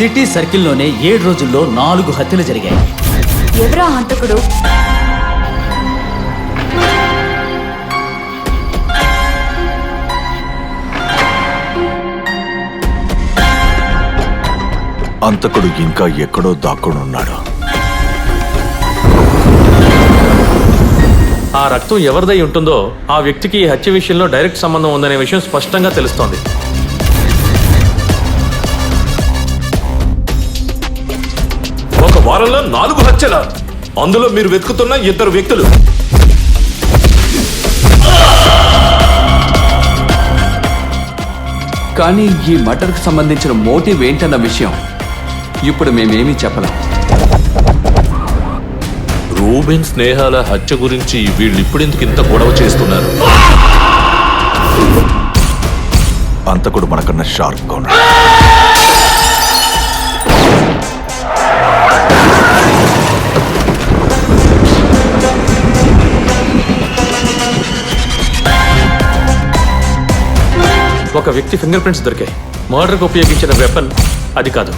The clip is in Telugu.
సిటీ సర్కిల్లోనే 7 రోజుల్లో 4 హత్యలు జరిగాయి. ఎవరా హంతకుడు? అంతకుడు ఇంకా ఎక్కడో దాక్కునున్నాడు. ఆ రక్తం ఎవరిదై ఉంటుందో ఆ వ్యక్తికి ఈ హత్య విషయంలో డైరెక్ట్ సంబంధం ఉందనే విషయం స్పష్టంగా తెలుస్తోంది. ఒక వారంలో 4 హత్యల, అందులో మీరు వెతుకుతున్న 2 వ్యక్తులు. కానీ ఈ మర్డర్కి సంబంధించిన మోటివ్ ఏంటన్న విషయం ఇప్పుడు మేమేమీ చెప్పలేం. రూబెన్ స్నేహాల హత్య గురించి వీళ్ళు ఇప్పుడెందుకు ఇంత గొడవ చేస్తున్నారు? అంతకుడు మనకన్నా షార్ప్గా ఉన్నాడు. ఒక వ్యక్తి ఫింగర్ ప్రింట్స్ దొరికాయి. మర్డర్కి ఉపయోగించిన వెపన్ అది కాదు.